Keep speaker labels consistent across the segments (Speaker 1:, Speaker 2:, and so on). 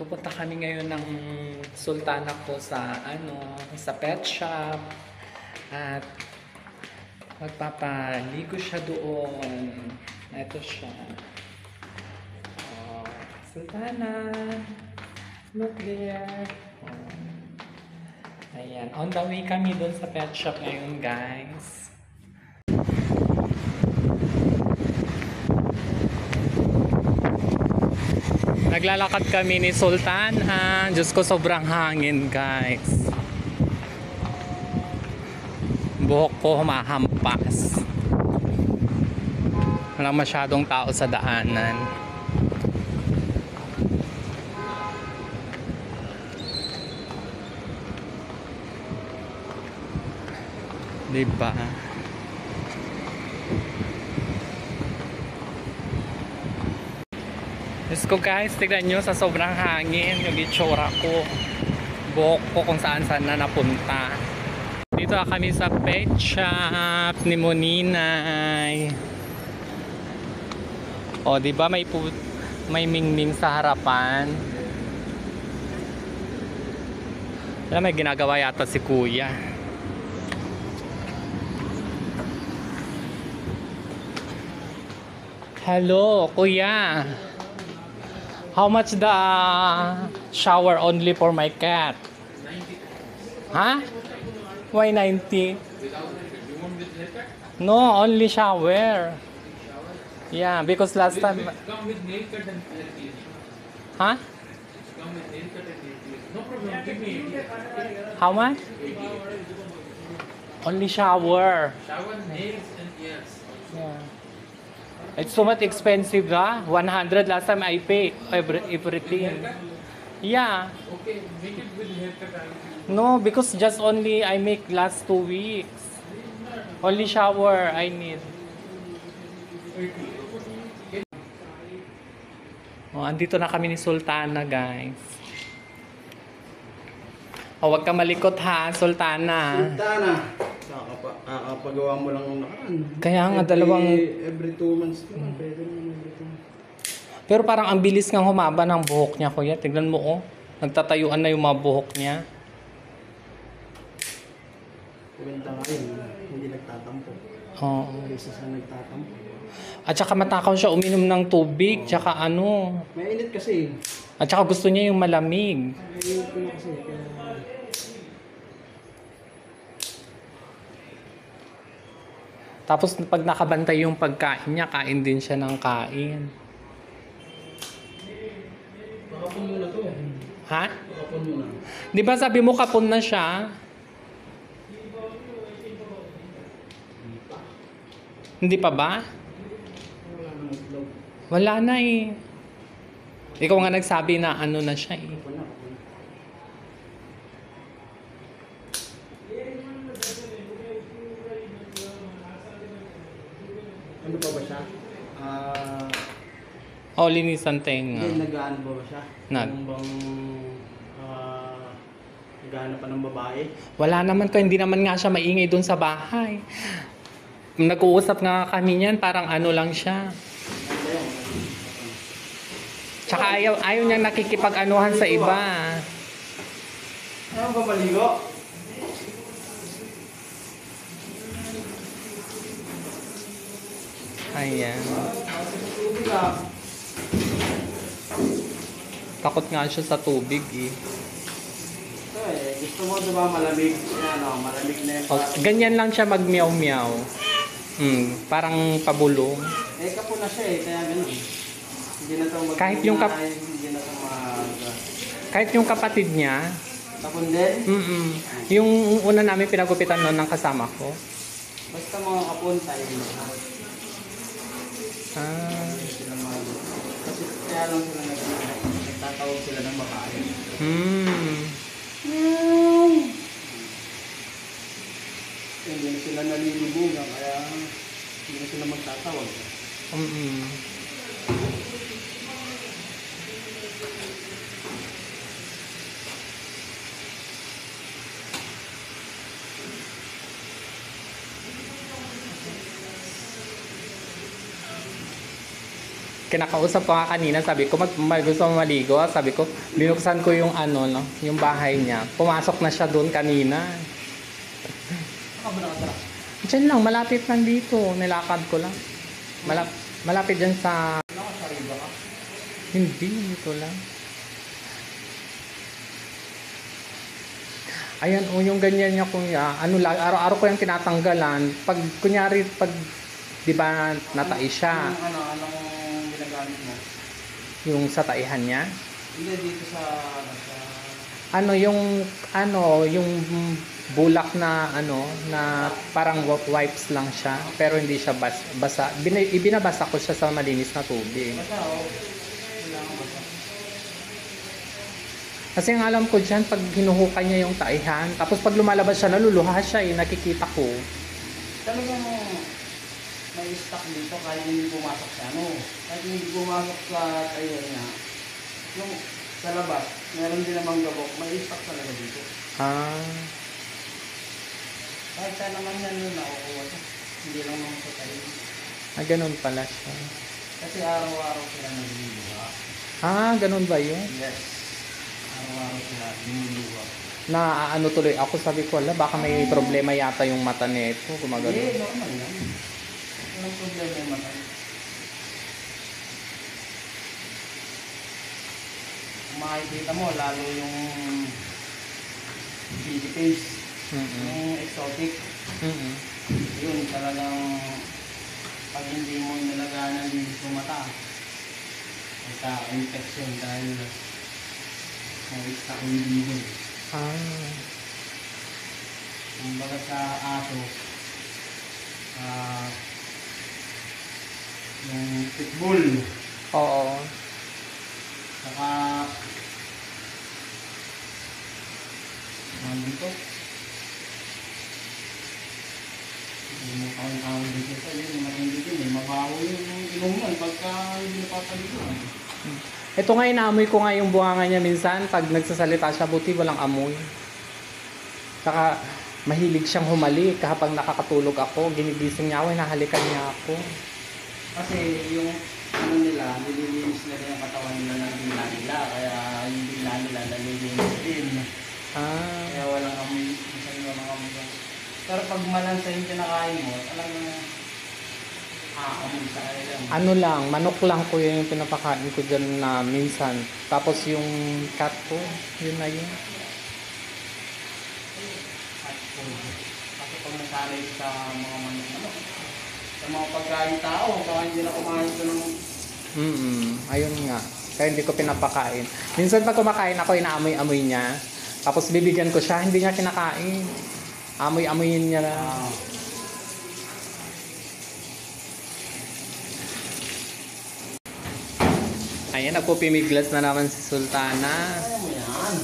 Speaker 1: Pupunta kami ngayon ng sultana ko sa sa pet shop at magpapaligo siya doon. Ito siya. Oh, sultana. Look there. Oh. Ayan. On the way kami doon sa pet shop ngayon, guys. Naglalakad kami ni Sultan, ha. Diyos ko, sobrang hangin, guys. Buhok ko humahampas. Walang masyadong tao sa daanan. Diba? Diyos ko, guys, tignan nyo sa sobrang hangin yung itsura ko, buhok ko kung saan saan na napunta. Dito kami sa pet shop ni Moninay. O, diba may mingming sa harapan. Wala, may ginagawa yata si kuya. Hello, kuya. How much the shower only for my cat? 90. Huh? Why 90? No, only shower. Yeah, because last time...
Speaker 2: Come with nail cut and pellet.
Speaker 1: Huh?
Speaker 2: Come with nail cut and pellet. No problem, give me 80.
Speaker 1: How much?
Speaker 2: 80.
Speaker 1: Only shower.
Speaker 2: Shower, nails and ears.
Speaker 1: Yeah. It's so much expensive, ha? 100 last time I pay everything. Yeah.
Speaker 2: Okay, make it with haircut.
Speaker 1: No, because just only I make last 2 weeks. Only shower I need. Oh, andito na kami ni Sultana, guys. Oh, wag ka malikot, ha, Sultana.
Speaker 3: Sultana. Kakapagawa mo lang ng nakaraan.
Speaker 1: Kaya nga dalawang...
Speaker 3: Every 2 months naman. Pwede naman every 2 months.
Speaker 1: Pero parang ang bilis ngang humaba ng buhok niya, kuya. Tignan mo, oh. Nagtatayuan na yung mga buhok niya.
Speaker 3: Maganda nga yun. Hindi nagtatampo.
Speaker 1: Oo.
Speaker 3: Kaysa sa nagtatampo.
Speaker 1: At saka matakaw siya uminom ng tubig. Tsaka ano.
Speaker 3: Mainit kasi.
Speaker 1: At saka gusto niya yung malamig.
Speaker 3: Mainit ko kasi. Kaya...
Speaker 1: Tapos pag nakabantay yung pagkain niya, kain din siya ng kain.
Speaker 3: Pakapon muna to.
Speaker 1: Ha?
Speaker 3: Pakapon muna.
Speaker 1: Di ba sabi mo kapon na siya? Hindi pa ba?
Speaker 3: Wala namang vlog.
Speaker 1: Wala na eh. Ikaw nga nagsabi na ano na siya eh.
Speaker 3: Kapon na, kapon na. Ano pa ba siya?
Speaker 1: O, linisan tenga.
Speaker 3: Hindi, nag-ano ba ba siya?
Speaker 1: Nag.
Speaker 3: Yung bang... nag-ano pa ng babae?
Speaker 1: Wala naman ko, hindi naman nga siya maingay doon sa bahay. Nag-uusap nga kami niyan, parang ano lang siya. Tsaka ayaw niyang nakikipag-anuhan sa iba.
Speaker 3: Ayaw ba maligo?
Speaker 1: Ayan.
Speaker 3: Tubig ah.
Speaker 1: Takot nga siya sa tubig eh.
Speaker 3: Gusto mo diba malamig? Ano, malamig na yung
Speaker 1: Ganyan lang siya mag-meow-meow. Parang pabulong.
Speaker 3: kapo na siya kaya ganun. Hindi na ito
Speaker 1: Kahit yung
Speaker 3: hindi na ito
Speaker 1: Kahit yung kapatid niya,
Speaker 3: Kapon din?
Speaker 1: yung una namin pinagupitan noon ng kasama ko.
Speaker 3: Basta mga kapon tayo na.
Speaker 1: Ah.
Speaker 3: Kasi kaya lang sila nagtatawag sila ng babae. Hindi na sila nalilibugan kaya hindi na sila magtatawag.
Speaker 1: kinakausap ko nga kanina, sabi ko, gusto mo maligo? Sabi ko, binuksan ko yung ano, no, yung bahay niya. Pumasok na siya doon kanina.
Speaker 3: Saan ka ba nakatara?
Speaker 1: Diyan lang, malapit lang dito. Nilakad ko lang. Malapit dyan sa...
Speaker 3: Nakasariba ka?
Speaker 1: Hindi, dito lang. Ayan, o yung ganyan niya kuya, ano lang, araw-araw ko yung tinatanggalan. Pag, kunyari, pag, di ba, natai siya,
Speaker 3: Anong ginagamit mo?
Speaker 1: yung sa taihan niya.
Speaker 3: Hindi, dito sa
Speaker 1: Ano, yung bulak na, na parang wipes lang siya, pero hindi siya basa. Ibinabasa ko siya sa malinis na tubig.
Speaker 3: basta o. Kailangan basta.
Speaker 1: Kasi ang alam ko dyan, pag hinuhukay niya yung taihan, tapos pag lumalabas siya, naluluha siya nakikita ko.
Speaker 3: Talagang may stock dito kahit hindi pumasok sa ano. Kahit hindi pumasok sa tayo niya. Yung sa labas, meron din namang gabok. May stock talaga dito.
Speaker 1: Ah,
Speaker 3: Kahit saan naman yan yun nakukuha to. Hindi lang naman sa tayo.
Speaker 1: ganun pala siya.
Speaker 3: Kasi araw-araw sila nagluluha.
Speaker 1: Ganun ba yun?
Speaker 3: Yes. Araw-araw sila nagluluha.
Speaker 1: Na ano tuloy ako, sabi ko, ala, baka may problema yata yung mata nito, gumagano.
Speaker 3: Hindi, normal lang. Walang problema yung mata. Kung makikita mo, lalo yung baby face, yung exotic, yun talagang pag hindi mo nilaganan sa mata, magka-infection dahil may stock yung dito. Kumbaga sa aso, yung pitbull,
Speaker 1: Oo.
Speaker 3: saka ano dito? Hindi mo kawin-kawin dito sa yun, matindi din, may mabaho yung inuman pagka hindi napapaliguan.
Speaker 1: Ito nga, inaamoy ko nga yung bunganga niya minsan. Pag nagsasalita siya, buti walang amoy. Saka, mahilig siyang humalik. Kapag nakakatulog ako, ginigising niya ako, hinahalikan niya ako.
Speaker 3: Kasi yung ano nila, nililinis nila yung katawan nila ng dila nila, kaya yung dila nila nalilinis din. Kaya walang amoy, minsan walang amoy yan. Pero pag malansa yung kinakain mo, talagang amoy sa kanila.
Speaker 1: Ano lang, manok lang ko yung pinapakain ko dyan na minsan. Tapos yung cat ko, yun na yun.
Speaker 3: At kasi pag nasanay sa mga manok, sa mga pagkain tao, baka hindi na kumain ko ng...
Speaker 1: Ayun nga. Kaya hindi ko pinapakain. Minsan pag kumakain ako, inaamoy-amoy niya. Tapos bibigyan ko siya, hindi niya kinakain. Amoy-amoyin niya na. Ayan, nagpupimiglas na naman si Sultana.
Speaker 3: Kaya mo yan.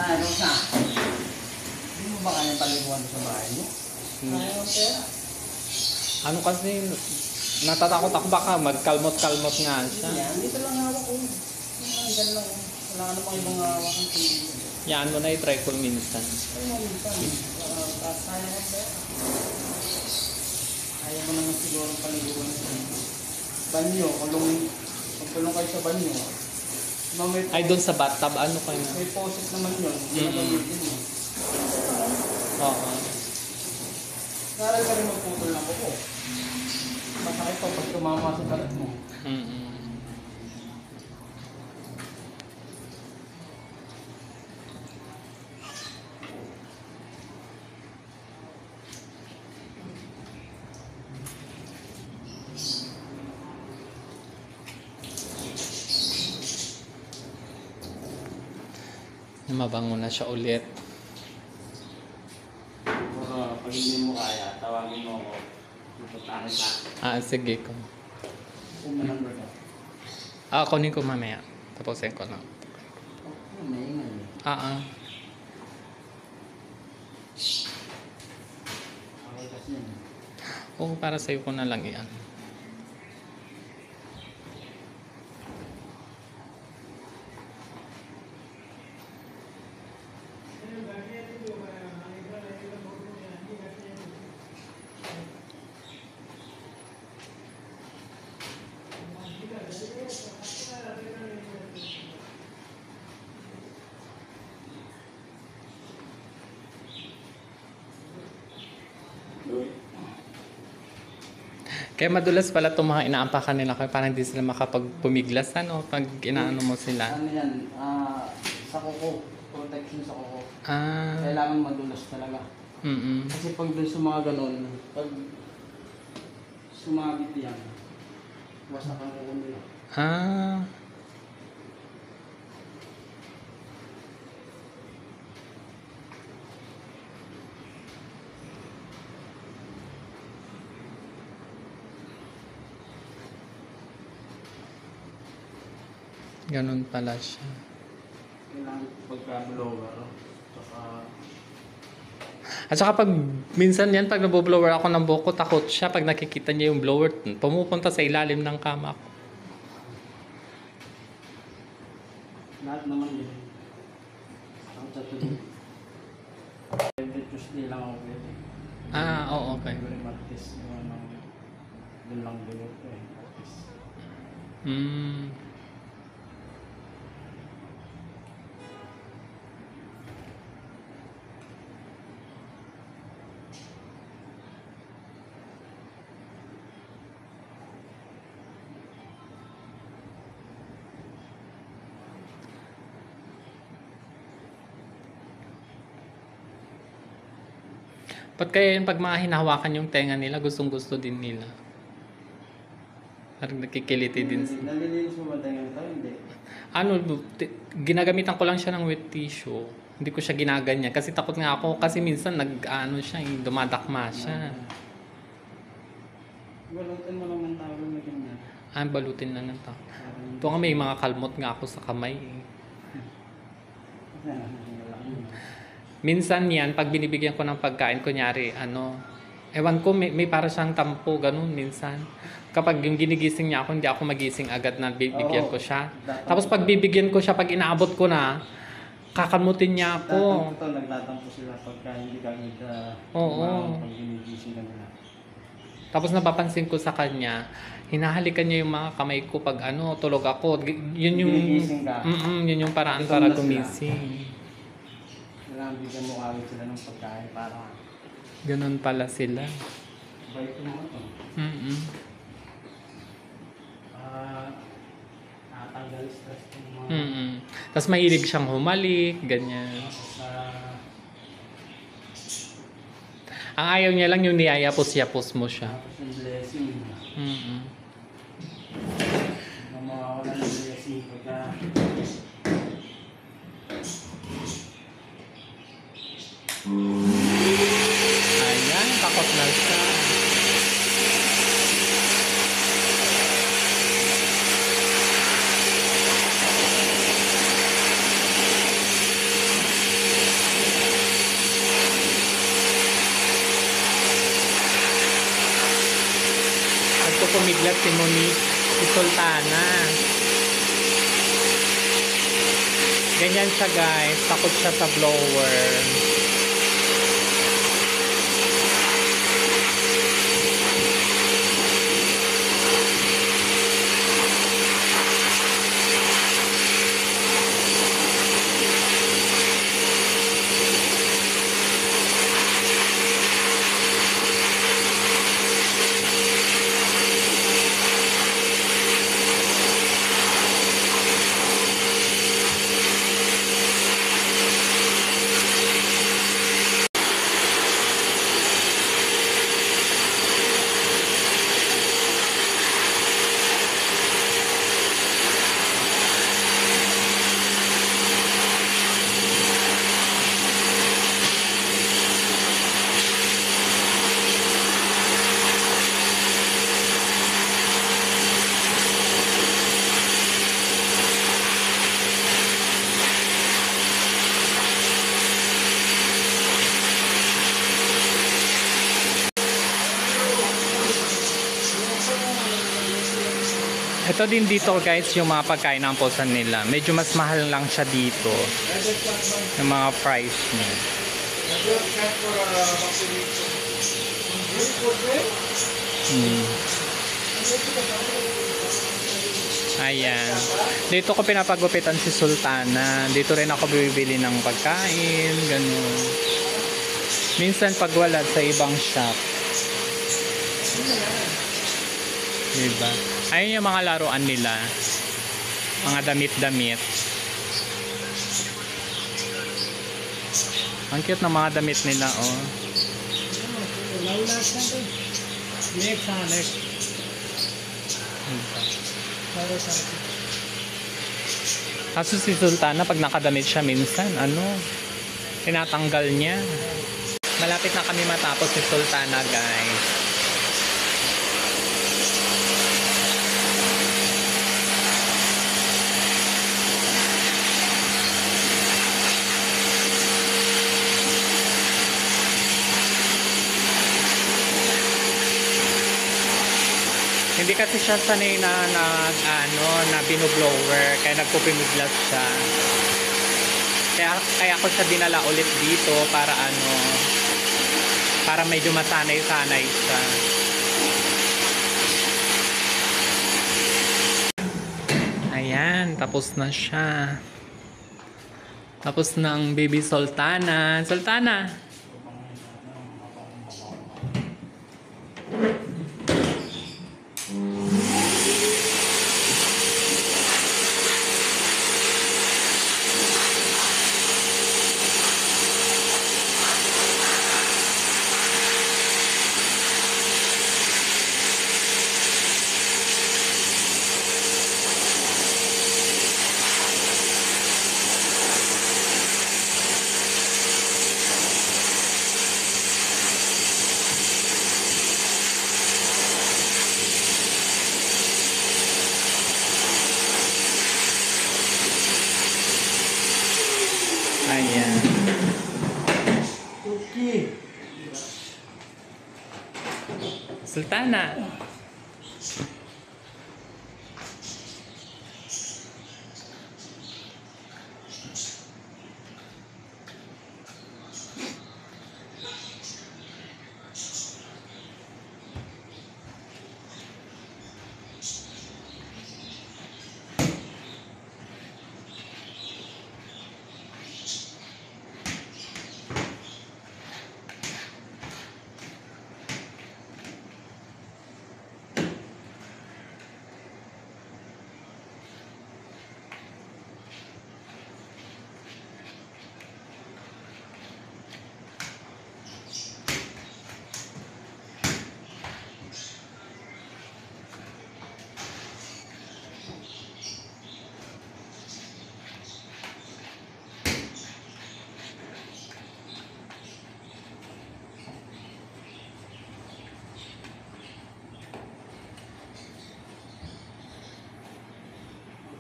Speaker 3: Ayos na. Hindi mo ba kaya paliguan sa bahay mo? Kaya mo pera.
Speaker 1: Ano kasi, natatakot ako baka magkalmot-kalmot nga siya.
Speaker 3: Yan, dito lang hawak ko. Yan lang. Wala ka namang ibang hawak ng TV.
Speaker 1: Yan mo na i-try ko minsan.
Speaker 3: Ay, minsan. Kaya mo pera. Ayaw mo naman siguro paliguan sa banyo. Pagkulong kayo sa banyo. May
Speaker 1: Ay, doon sa bathtub, ano kayo na?
Speaker 3: may faucet naman yun. Hindi na gamitin mo.
Speaker 1: Oo.
Speaker 3: Naral ka rin magputol ng kuko. Masakit pa pag tumama sa balat mo.
Speaker 1: Mabango na siya ulit.
Speaker 3: Pag hindi mo kaya, tawagin mo ako. Pupuntahan ka.
Speaker 1: Sige ko.
Speaker 3: Kung may number ka.
Speaker 1: Kunin ko mamaya. Tapusin ko na.
Speaker 3: Maingay. Okay kasi yan.
Speaker 1: Oo, para sa'yo ko na lang yan. Kaya madulas pala itong mga inaampakan nila kaya parang hindi sila makapagpumiglas ano pag inaano mo sila.
Speaker 3: Ano yan, sa kuko, protection sa kuko.
Speaker 1: Ah,
Speaker 3: Kailangan madulas talaga. Kasi pag dun sa mga ganon, pag sumabit yan, wasak ang kuko nila.
Speaker 1: Ah. Ganun pala siya.
Speaker 3: Kailangan pagka-blower, saka
Speaker 1: At saka pag minsan yan, pag naboblower ako ng buko, takot siya. Pag nakikita niya yung blower, pumupunta sa ilalim ng kama ko.
Speaker 3: lahat naman yun. Ang sa tuloy. Every Tuesday lang ako pwede.
Speaker 1: Ah, oo, okay.
Speaker 3: Every Martes, dun lang din ito eh, Martes.
Speaker 1: Hmm. Ba't kaya yun pag mga hinahawakan yung tenga nila, gustong gusto din nila? Parang nakikiliti din sila.
Speaker 3: Nalilinis mo ba tayo ito? Hindi.
Speaker 1: Ano, ginagamitan ko lang siya ng wet tissue. Hindi ko siya ginaganyan. Kasi takot nga ako. Kasi minsan nag-ano siya, dumadakma siya.
Speaker 3: Balutin mo naman tawag na ganyan.
Speaker 1: Ah, balutin lang ng tao. Ito nga may mga kalmot nga ako sa kamay. Minsan yan, pag binibigyan ko ng pagkain, kunyari, ewan ko, may para siyang tampo, ganun minsan. Kapag yung ginigising niya ako, hindi ako magising agad na bibigyan ko siya. Tapos pag bibigyan ko siya, pag inaabot ko na, kakamutin niya ako.
Speaker 3: Nagtatampo sila pagka hindi ka
Speaker 1: Oo.
Speaker 3: pag ginigising ka nila.
Speaker 1: Tapos napapansin ko sa kanya, hinahalikan niya yung mga kamay ko pag tulog ako. Yun yung,
Speaker 3: Ginigising ka?
Speaker 1: yun yung paraan
Speaker 3: Ikaw
Speaker 1: para
Speaker 3: na sila.
Speaker 1: gumising.
Speaker 3: Kailangan bigyan mo kagad sila ng pagkain para
Speaker 1: Ganun pala sila.
Speaker 3: bait mo ito. Natanggal stress ng mga
Speaker 1: Tapos mahilig siyang humalik, ganyan.
Speaker 3: sa
Speaker 1: Ang ayaw niya lang yung niyayapos-yapos mo siya.
Speaker 3: tapos yung blessing. Ang mga wala ng blessing pagka
Speaker 1: Ayan, takot na siya. Nagpupumiglas si Monique, si Sultana. Ganyan siya guys, takot siya sa blower. Ito din dito guys yung mga pagkain ng posan nila. Medyo mas mahal lang siya dito. Yung mga price niya. Ayan. Dito ko pinapagupitan si Sultana. Dito rin ako bibili ng pagkain. Ganun. Minsan pag wala sa ibang shop. Diba? Ayun yung mga laruan nila. Mga damit-damit. Ang cute ng mga damit nila, oh.
Speaker 2: Next, next.
Speaker 1: Diba? Kaso si Sultana, pag nakadamit siya minsan, tinatanggal niya. Malapit na kami matapos si Sultana, guys. Hindi kasi siya sanay na binublower, kaya nagpupimiglas siya. Kaya ako siya dinala ulit dito para medyo masanay-sanay siya. Ayan, tapos na siya. Tapos na ang baby Sultana. Sultana! Ayan.
Speaker 3: Okay.
Speaker 1: Sultana.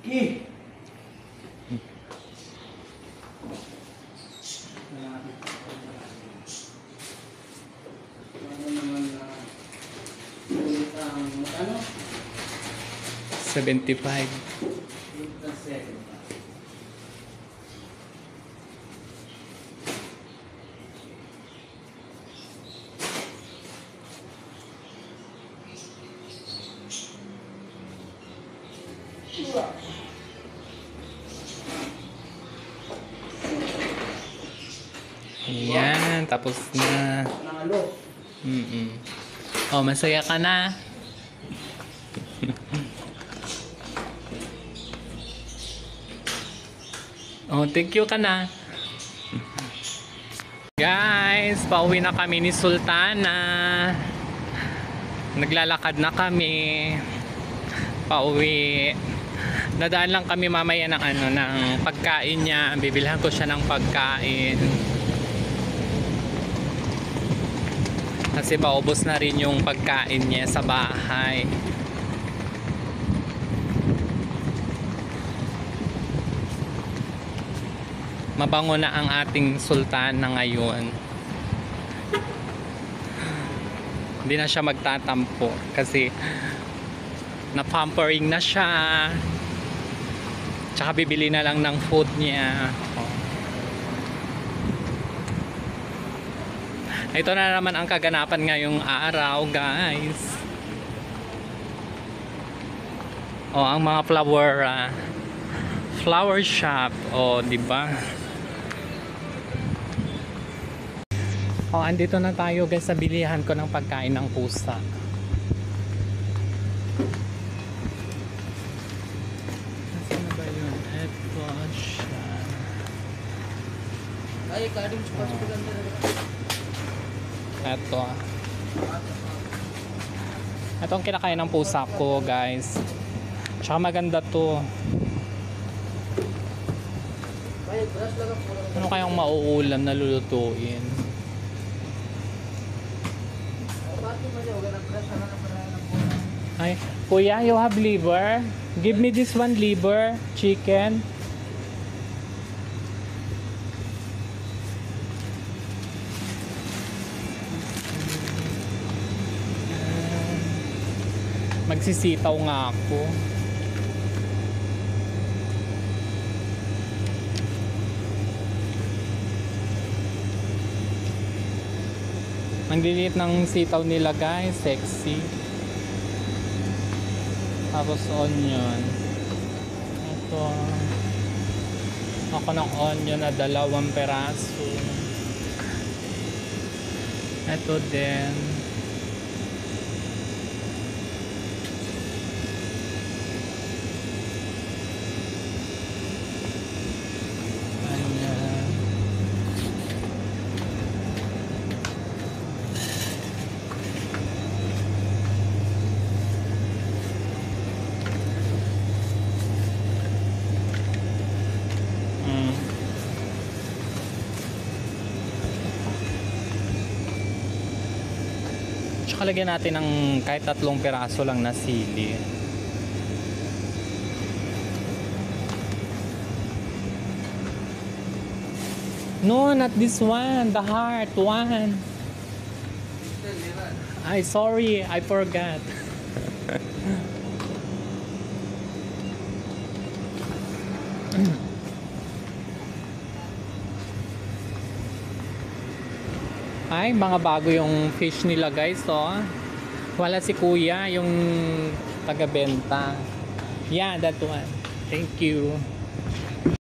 Speaker 3: Okay. Ano?
Speaker 1: 75. Ayan, tapos na.
Speaker 3: Nalo.
Speaker 1: Oh, masaya ka na. Oh, thank you ka na. Guys, pauwi na kami ni Sultana. Naglalakad na kami. Pauwi. Nadaan lang kami mamaya ng ng pagkain niya. Bibilhan ko siya ng pagkain. Kasi paubos na rin yung pagkain niya sa bahay. Mabango na ang ating Sultana ngayon. Hindi na siya magtatampo kasi na-pampering na siya. Tsaka bibili na lang ng food niya. Ito na naman ang kaganapan ngayong araw, guys. Oh, ang mga flower shop. Oh, di ba? Oh, andito na tayo, guys, sa bilihan ko ng pagkain ng pusa.
Speaker 3: Ay, kadim sa pasukan talaga.
Speaker 1: Eto. Ito ang kinakain ng pusa ko, guys. Tsaka maganda to.
Speaker 3: Ay, beras lang po.
Speaker 1: Ano kayang mauulam na lulutuin? Ay, kuya, you have liver? Give me this one liver, chicken. Magsisitaw nga ako. Ang liliit ng sitaw nila, guys, sexy. Tapos onion. Ito. Ako ng onion na 2 peraso. Ito din. Ayan. Tsaka lagyan natin ng kahit 3 peraso lang na sili. No, not this one. The heart one. Ay, sorry. I forgot. Ay, mga bago yung fish nila, guys, oh. Wala si kuya, yung taga-benta. Yeah, that one. Thank you.